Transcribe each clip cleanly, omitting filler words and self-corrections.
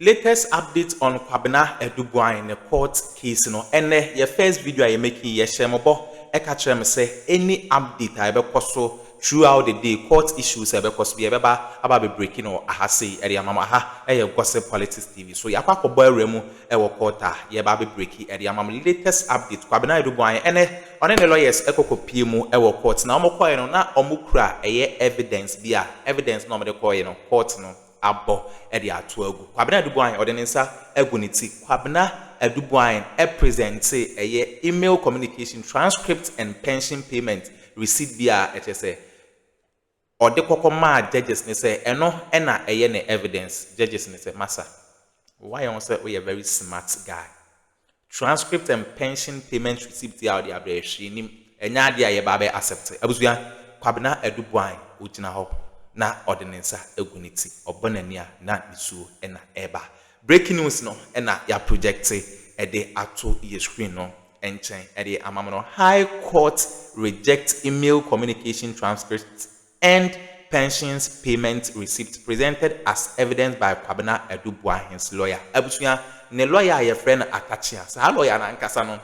Latest update on Kwabena AduBoahen in the court case and your first video I making yeshemobo catch say any update I be so throughout the day court issues I be be about be breaking or ahase area mama ha gossip politics TV so ya kwa boy remu court ye ba be breaking area mama latest update Kwabena AduBoahen on the lawyers ekokopie mu court na omokwa no na omukura evidence bia evidence no me call court no abo edi atu egu Kwabena AduBoahen ordinansa eguniti Kwabena AduBoahen present email communication transcript and pension payment receipt bia say ode kokoma judges ni say eno na ne evidence judges ni say massa why you say we a very smart guy transcript and pension payment receipt dia the abrehwe nim enya dia ye ba be accept abusua Kwabena AduBoahen ugina ho na ordinance eguniti obonania na nisu na eba breaking news no na ya project de ato ye screen no enchen de amamono High Court reject email communication transcripts and pensions payment receipt presented as evidence by Kwabena AduBoahen's lawyer abusuya ne lawyer ye friend atachia sa lawyer na nkasa no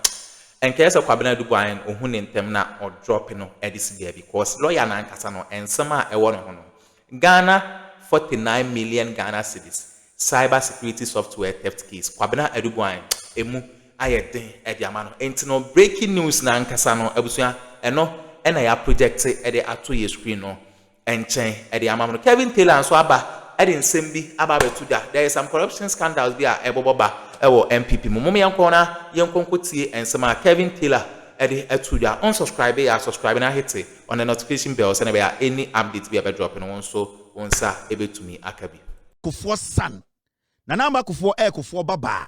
enkese Kwabena AduBoahen ohun ne ntem na o drop no edis there because lawyer na nkasa no ensema ewo no ho no Ghana 49 million Ghana cedis cyber security software theft case Kwabena AduBoahen emu ayeden ediamano entino breaking news na nkasa no abusuya eno na ya project de ato ye screen no enchen ediamano Kevin Taylor so aba ede nsem bi aba betuda there is some corruption scandals bi a eboboba ewo MPP mumum yanko na yenkonkotie ensema Kevin Taylor edi etuda unsubscribe ya subscribe na hit on the notification bell so na be any update be drop no so onsa ebetumi akabi Kufuor son Nana Kufuor Kufuor baba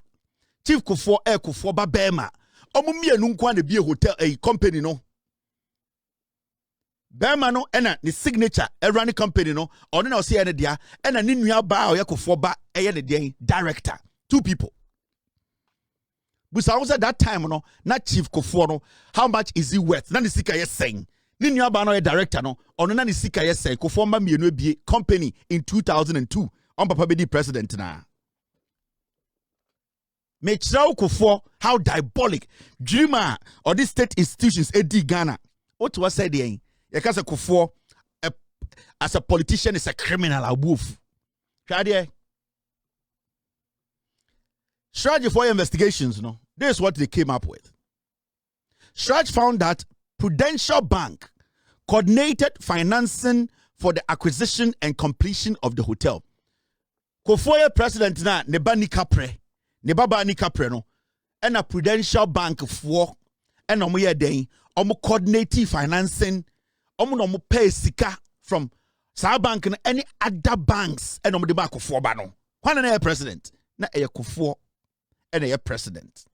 Chief Kufuor Kufuor babema omumienu nkwa na bie hotel company no bema no ena ni signature run company no ono na o se ene dia ena ni nua ba o ye Kufuor ba eye ne dia director two people. But I was at that time, no, not Chief Kufuor, how much is he worth? Nani sika yes saying. Ni nyaba no director no, ono nani sika yes say Kufuor ma mienu bi company in 2002. On papa be the president na. Me chiraw Kufuor how diabolic dreamer or these state institutions edi Ghana. What was said there? You can say Kufuor as a politician is a criminal a wolf. Shade CHRAJ for investigations, no. This is what they came up with. CHRAJ found that Prudential Bank coordinated financing for the acquisition and completion of the hotel. Kufuor president na neba ni kapre no, and a Prudential Bank for and omo ye den omo coordinating financing omo pay sika from sa bank and any other banks and omo de ba Kufuor ba no. Kwan na president na Kufuor and a president.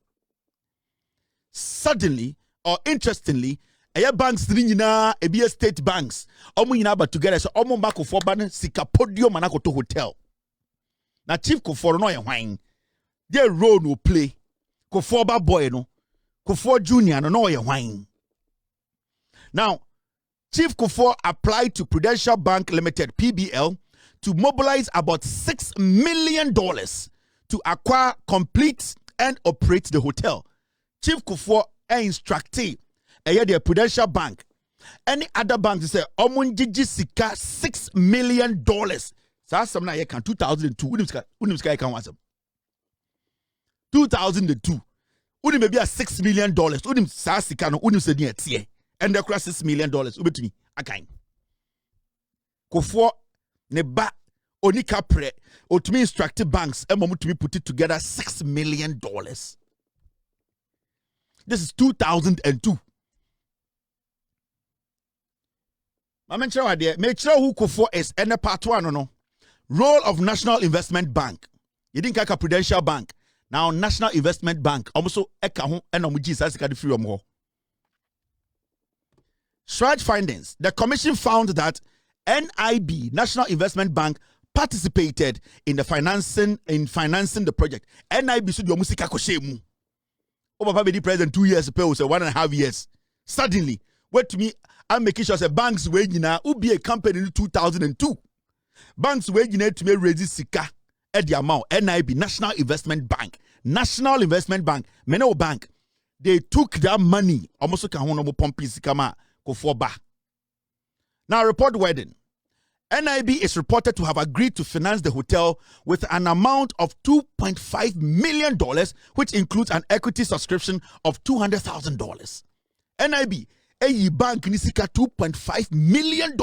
Suddenly or interestingly, a banks nyina e be state banks omo nyina ba together so omo ba Kufuor ba sika podium manako to hotel. Na Chief Kufuor no ye hwan. Their role no play. Kufuor ba boy no. Kufuor Junior no ye hwan. Now, Chief Kufuor applied to Prudential Bank Limited PBL to mobilize about $6 million to acquire, complete, and operate the hotel. Chief Kufuor instructed the Prudential Bank. Any other bank to say, Omunjiji sika $6 million. So some na can 2002. Unim sky can was 2002. Unim maybe a $6 million. Unim sa sika no unim se tie. And the cross $6 million. Ubetumi akain. Kufuor ne ba Oni kapre otumi instructed banks to put it together $6 million. This is 2002. I mention what there. Make sure who Kufuor is and part one no. Role of National Investment Bank. You didn't catch a Prudential Bank. Now National Investment Bank also eka ho and omuji sa sika di free omo. CHRAJ findings. The commission found that NIB, National Investment Bank, participated in the financing the project. NIB should be musika koshemu. Over the president 2 years ago, so 1.5 years. Suddenly, wait to me, I'm making sure that banks were will be a company in 2002. Banks were to me raise sika at the amount NIB, National Investment Bank, Menno Bank, they took that money almost now report wedding. NIB is reported to have agreed to finance the hotel with an amount of $2.5 million, which includes an equity subscription of $200,000. NIB, a bank nisika $2.5 million.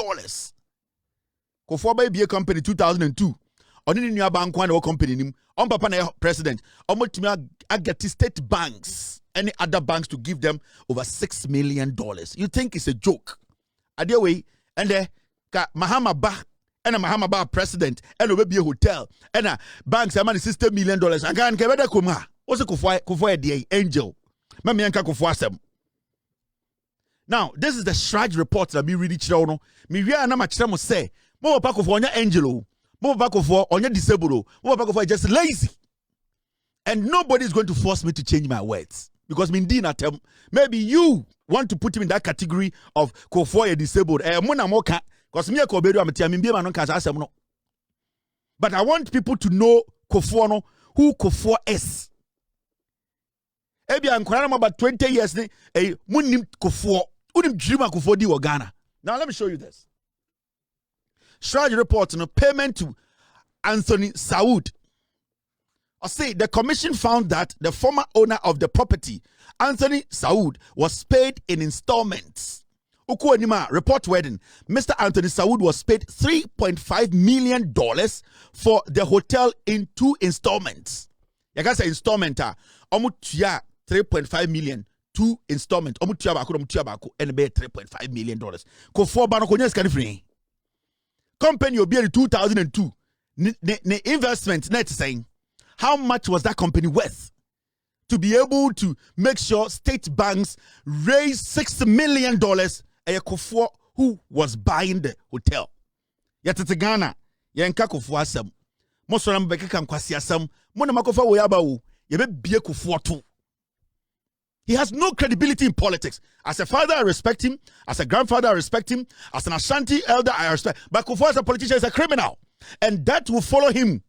Kufuor be a company 2002. Only new bank one company nim. On papa na president. Omotimi ageti state banks, any other banks to give them over $6 million. You think it's a joke? Adeway and there. Mahama ba and a Mahama ba president and a be a hotel and a banks a money $60 million. Again, kebeda kuma. Also Kufuor the angel. Mami yanka Kufuor sem. Now, this is the CHRAJ report that me really chiro. Me we are na machira say. Mo papa Kufuor onya angel. Mo papa Kufuor onya disabled. Mo papa Kufuor just lazy. And nobody is going to force me to change my words because maybe you want to put him in that category of Kufuor disabled. Because me but I want people to know Kufuor, who Kufuor is. About 20 years Kufuor. Now let me show you this. CHRAJ report on payment to Anthony Saud. I say the commission found that the former owner of the property, Anthony Saud, was paid in installments. Report wedding. Mr. Anthony Saud was paid $3.5 million for the hotel in 2 installments. You can say installment. 3.5 million. 2 installment. And be $3.5 million. Kufuor bano konya skani free. Company will be in 2002. The investment net saying how much was that company worth to be able to make sure state banks raise $6 million. A Kufuor who was buying the hotel. Yet it's Ghana. Yanka Kufuor sam. Most of them become Kwasiasam. Monamakofa Woyabao. Yebe be Kufuor too. He has no credibility in politics. As a father, I respect him. As a grandfather, I respect him. As an Ashanti elder, I respect. But Kufuor as a politician is a criminal. And that will follow him.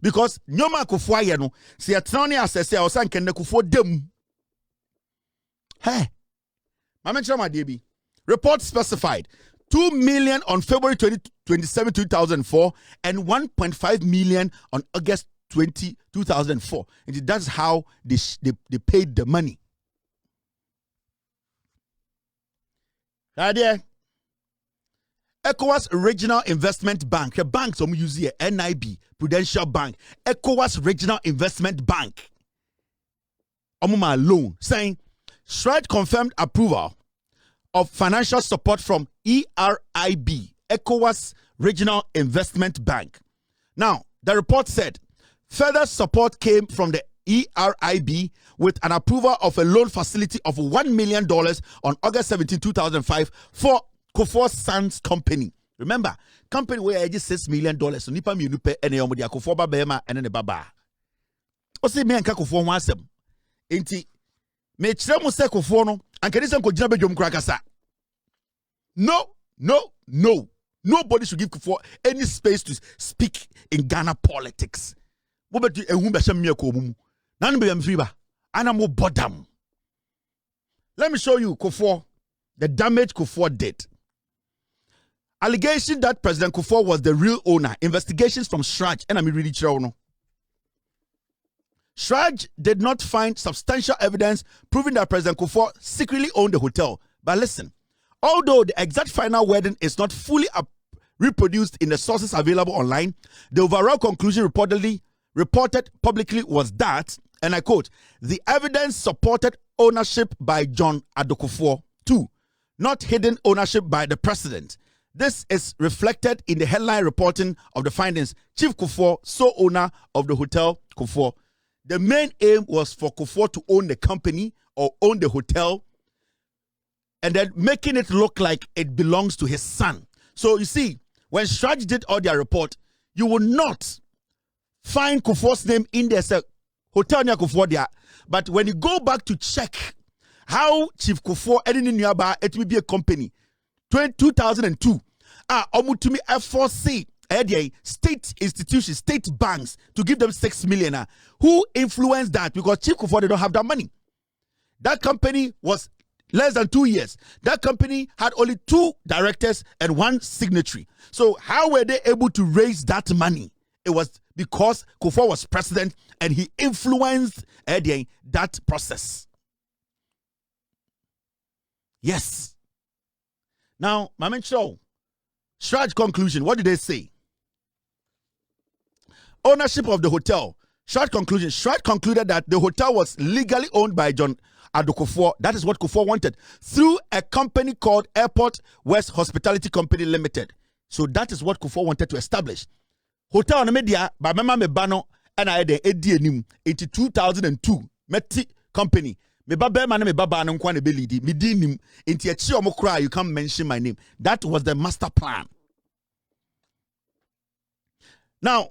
Because Nyoma Kufuor yeno. Si atani asese osan kende Kufuor dem. Hey. Mama chama debi. Report specified 2 million on February 27, 2004 and 1.5 million on August 20, 2004. And that's how they paid the money. Right there. ECOWAS Regional Investment Bank. The bank some use here, NIB, Prudential Bank, ECOWAS Regional Investment Bank. Omuma loan saying CHRAJ confirmed approval of financial support from ERIB, ECOWAS Regional Investment Bank. Now, the report said further support came from the ERIB with an approval of a loan facility of $1 million on August 17, 2005 for Kufuor's son's company. Remember, company where I just $6 million. So nipa mi nupe ene yomo dia Kufuor ba bema ene ne baba. Ose me anka Kufuor ho asem. Enti me kire mo se Kufuor no anka ni se ko gina bedwom kura kasa. No. Nobody should give Kufuor any space to speak in Ghana politics. Let me show you Kufuor, the damage Kufuor did. Allegation that President Kufuor was the real owner. Investigations from CHRAJ. And I'm really sure. CHRAJ did not find substantial evidence proving that President Kufuor secretly owned the hotel. But listen, although the exact final wording is not fully reproduced in the sources available online, the overall conclusion reported publicly was that, and I quote, the evidence supported ownership by John Addo Kufuor. 2. Not hidden ownership by the president. This is reflected in the headline reporting of the findings. Chief Kufuor, sole owner of the hotel Kufuor. The main aim was for Kufuor to own the company or own the hotel and then making it look like it belongs to his son. So you see, when CHRAJ did all their report, you will not find Kufuor's name in there. Say, hotel near Kufuor there. But when you go back to check how Chief Kufuor editing nearby, it will be a company. 2002. Omutumi F4C state institutions, state banks to give them 6 million. Who influenced that? Because Chief Kufuor, they don't have that money. That company was less than 2 years. That company had only 2 directors and 1 signatory. So how were they able to raise that money? It was because Kufuor was president and he influenced that process. Yes. Now, Mamen Show, CHRAJ conclusion, what did they say? Ownership of the hotel. CHRAJ conclusion. CHRAJ concluded that the hotel was legally owned by John Addo Kufuor. That is what Kufuor wanted. Through a company called Airport West Hospitality Company Limited. So that is what Kufuor wanted to establish. Hotel on the media by Mama Mebano and I had the ADNIM 2002. Meti company. Me baba man me baba no kwa ne belidi me dinim enti achi omokra you can't mention my name. That was the master plan. Now,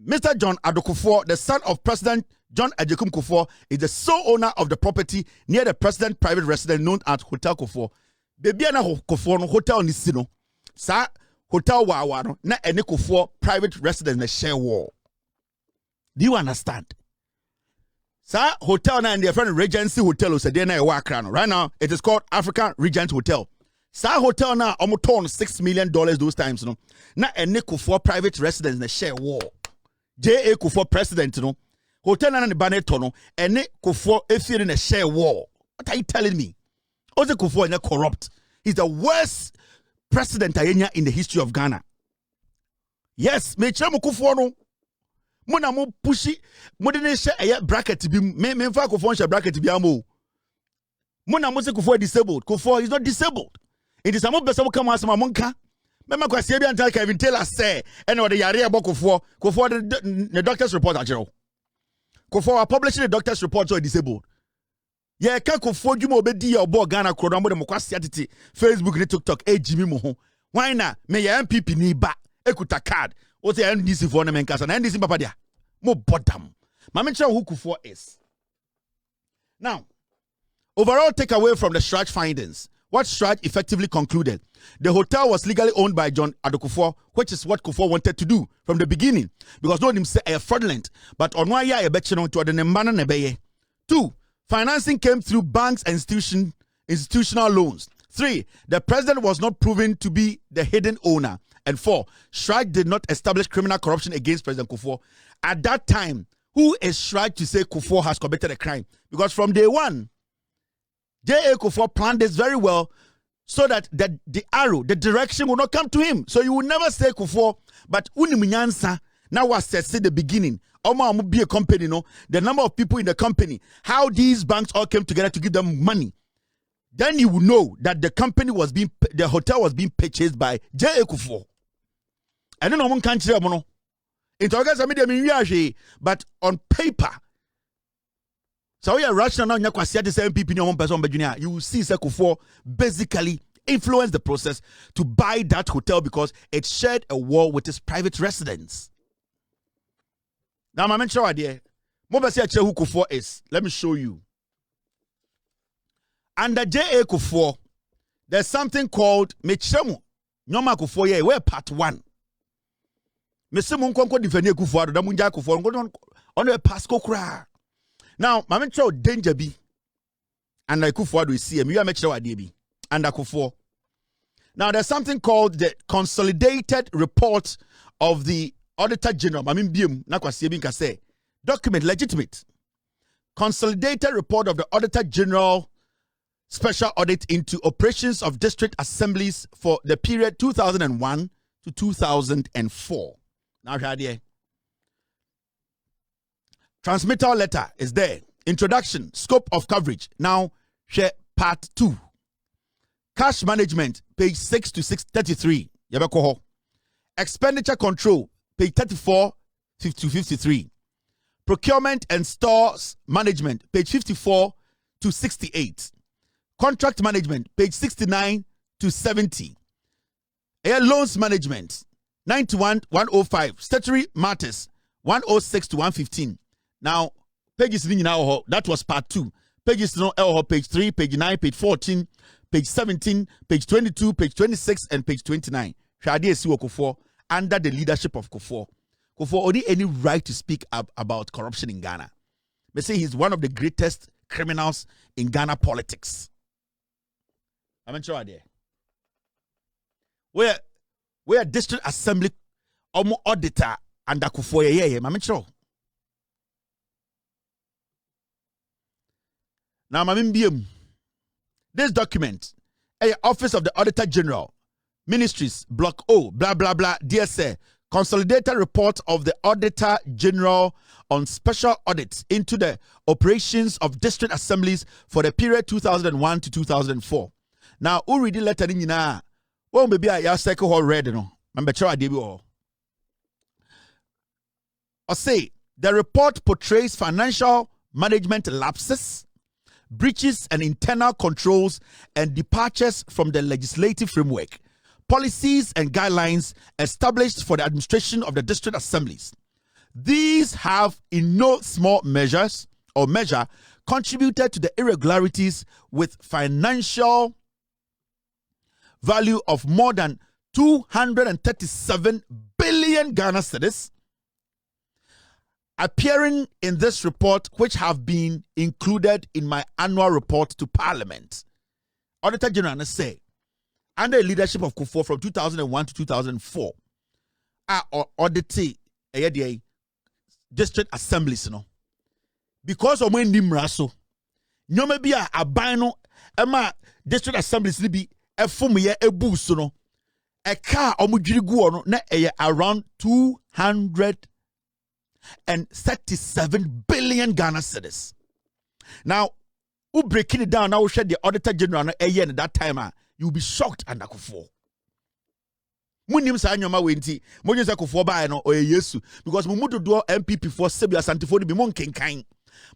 Mr. John Addo Kufuor, the son of President John Agyekum Kufuor, is the sole owner of the property near the president's private residence known as Hotel Kufuor. Baby na Kufuor no hotel ni sino. Sa hotel wa no na ene Kufuor private residence na share wall. Do you understand? Sa hotel na and their friend Regency Hotel so dey na work right now. It is called African Regent Hotel. Sa hotel na almost $6 million those times no. Na ene Kufuor private residence na share wall. J.A. Kufuor president no. Hotel na ne baneto no ene Kufuor efiri na share wall. What are you telling me? Ose Kufuor is corrupt. He's the worst president in the history of Ghana. Yes, me chemu Kufuor no. Muna mo pushi mo de ne share bracket bi me fa Kufuor share bracket bi amo. Muna mo se Kufuor disabled. Kufuor is not disabled. It is amo besa mo come asema monka. Mema kwasi bi antal Kevin Taylor say and the yare about Kufuor the doctor's report ajero. Kufuor publishing the doctor's report so disabled. Yeah, ka Kufuor dwuma obedi ya obo Ghana kro no mo de mo kwasi atete Facebook ni TikTok ejimi mo ho. Why na me ya MPP ni ba ekuta card. O say NDC for na menkasa na NDC papa dia. Mo bodam. Ma me who Kufuor is. Now, overall takeaway from the CHRAJ findings. What CHRAJ effectively concluded, the hotel was legally owned by John Addo Kufuor, which is what Kufuor wanted to do from the beginning, because no one say fraudulent, but on why ya to the nembana nebeye. 2, financing came through banks and institutional loans. 3, the president was not proven to be the hidden owner. And 4, CHRAJ did not establish criminal corruption against President Kufuor. At that time, who is CHRAJ to say Kufuor has committed a crime? Because from day one, J.A. Kufuor planned this very well so that the arrow, the direction will not come to him. So you will never say Kufuor, but unimunyansa now was said the beginning. Oma be a company, no, the number of people in the company, how these banks all came together to give them money. Then you will know that the hotel was being purchased by J.A. Kufuor. I don't know one country, but on paper. So we are rational now. You will see Kufuor basically influence the process to buy that hotel because it shared a wall with his private residence. Now, I'm not sure idea. Who Kufuor is. Let me show you. Under J.A. Kufuor, there's something called Mechemu. Nyoma Kufuor ye where part 1. Mesemu nkonko defend Kufuor da munja Kufuor on the pasco kra. Now, my mentor danger be and like Kufuor we see him. You are mentioned idea be and Kufuor. Now, there's something called the Consolidated Report of the Auditor General. I mean, BM na say document legitimate. Consolidated Report of the Auditor General Special Audit into operations of district assemblies for the period 2001 to 2004. Now, here. Transmittal letter is there. Introduction, scope of coverage. Now, share part 2. Cash management, page 6 to 633. Expenditure control, page 34 to 53. Procurement and stores management, page 54 to 68. Contract management, page 69 to 70. Air loans management, 91 105. Statutory matters, 106 to 115. Now, pages now that was part 2. Pages now page 3, page 9, page 14, page 17, page 22, page 26, and page 29. Shadi Kufuor under the leadership of Kufuor. Kufuor only any right to speak about corruption in Ghana. They say he's one of the greatest criminals in Ghana politics. I'm sure there. Where district assembly auditor under Kufuor, I'm sure. Now, this document, Office of the Auditor General, Ministries, Block O, blah, blah, blah, DSA, Consolidated Report of the Auditor General on Special Audits into the operations of district assemblies for the period 2001 to 2004. Now, who read the letter in Yina? Well, maybe I second whole read, no. Remember, I did all. Or say, the report portrays financial management lapses, breaches and internal controls, and departures from the legislative framework, policies and guidelines established for the administration of the district assemblies. These have in no small measure contributed to the irregularities with financial value of more than 237 billion Ghana cedis appearing in this report, which have been included in my annual report to Parliament. Auditor General say, under the leadership of Kufuor from 2001 to 2004, audited district assemblies, because of when Nimraso, no maybe a bino, district assemblies be a fumiye a boost, a car omujirigu na around 237 billion Ghana cedis. Now, who breaking it down now, share the Auditor General at that time, you'll be shocked under Kufuor. Munim sa nyoma wenti, monye sa Kufuor ba no o Yesu because mu mudu do MPP for Sebia Santifoni be mon kenkan.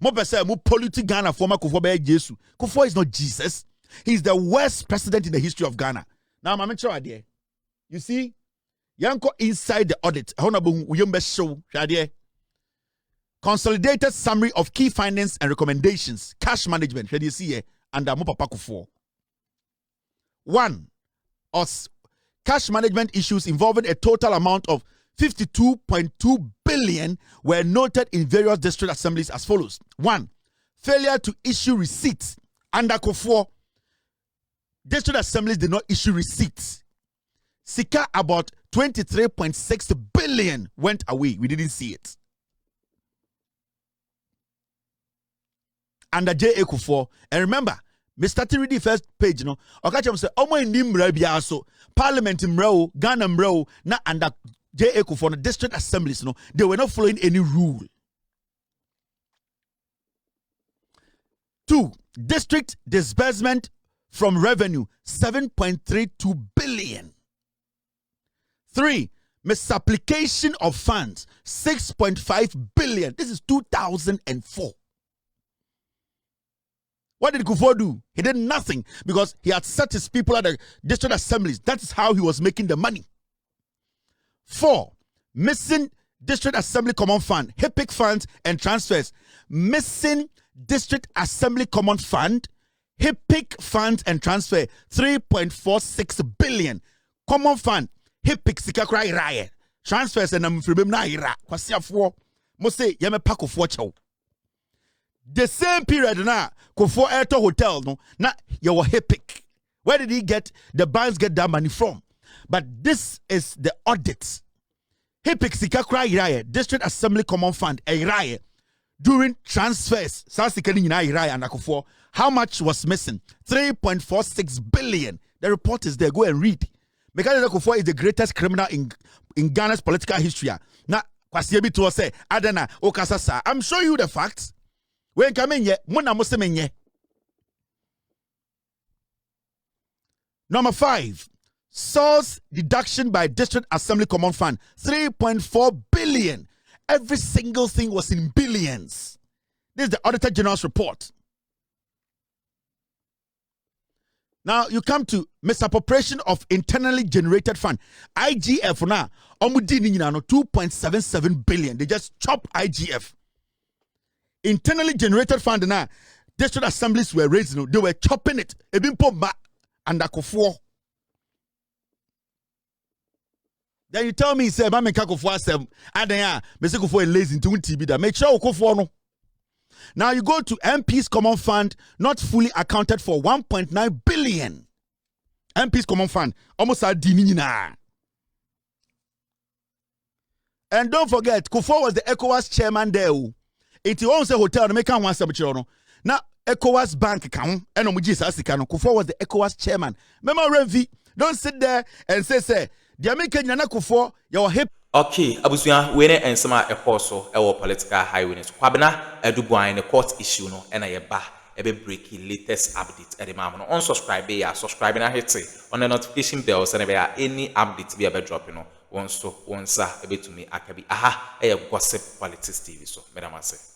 Mo pese mu politi Ghana for ma Kufuor ba Yesu. Kufuor is not Jesus. He's the worst president in the history of Ghana. Now, I'm sure idea. You see, yanko inside the audit. Honorable Uyumbe show, shadie. Consolidated summary of key findings and recommendations. Cash management, shall you see here, under Mo Papa Kufuor. 1. Cash management issues involving a total amount of 52.2 billion were noted in various district assemblies as follows. 1. Failure to issue receipts. Under Kufuor, district assemblies did not issue receipts. Sika about 23.6 billion went away. We didn't see it. Under J.A. Kufuor, and remember, me started reading the first page, Okacham say, Omo in Nimra biaso, Parliament mrao, Ghana mrao, na under J.A. Kufuor, the district assemblies, they were not following any rule. 2. District disbursement from revenue, 7.32 billion. 3. Misapplication of funds, 6.5 billion. This is 2004. What did Kufuor do? He did nothing because he had set his people at the district assemblies. That is how he was making the money. 4. Missing district assembly common fund, HIPIC funds and transfers. Missing district assembly common fund, HIPIC funds and transfer, 3.46 billion. Common fund, HIPIC sikakra iraye. Transfers and amfribim na ira. Kwasiafuo, mo say yeme pa Kufuor chow. The same period na Kufuor Airto Hotel no na your HIPIC. Where did he get the banks get that money from? But this is the audit. HIPIC sikakra iraye, district assembly common fund iraye. During transfers, how much was missing? 3.46 billion. The report is there. Go and read. Mekane Kufuor is the greatest criminal in Ghana's political history. Now, Kwasiebi to say, Adana, Okasasa. I'm showing you the facts. When coming here, Muna Musemenye. Number 5. Source deduction by District Assembly Common Fund, 3.4 billion. Every single thing was in billions. This is the Auditor General's report. Now you come to misappropriation of internally generated fund. IGF now, 2.77 billion. They just chop IGF. Internally generated fund now, district assemblies were raising, they were chopping it. Under Kufuor. Then you tell me, say, Mama Kufuor sem, and then Mr. Kufuor lazy into TV that make sure Kufuor no. Now you go to MP's Common Fund, not fully accounted for 1.9 billion. MP's Common Fund, almost a dinina. And don't forget, Kufuor was the ECOWAS chairman there. It owns a hotel, make one cemetery. Now, ECOWAS bank account, and Kufuor was the ECOWAS chairman. Remember, Renvi, don't sit there and say, the American Yana Kufuor, your hip. Okay, abusuya we ne ensema ekoso ewo political highway so kwabena AduBoahen ne court issue no na ye ba ebe break latest update e de ma no unsubscribe ya subscribe na hit on the notification bell so na be any update be drop no wonsa ebetumi akabi aha gossip politics TV so medamase.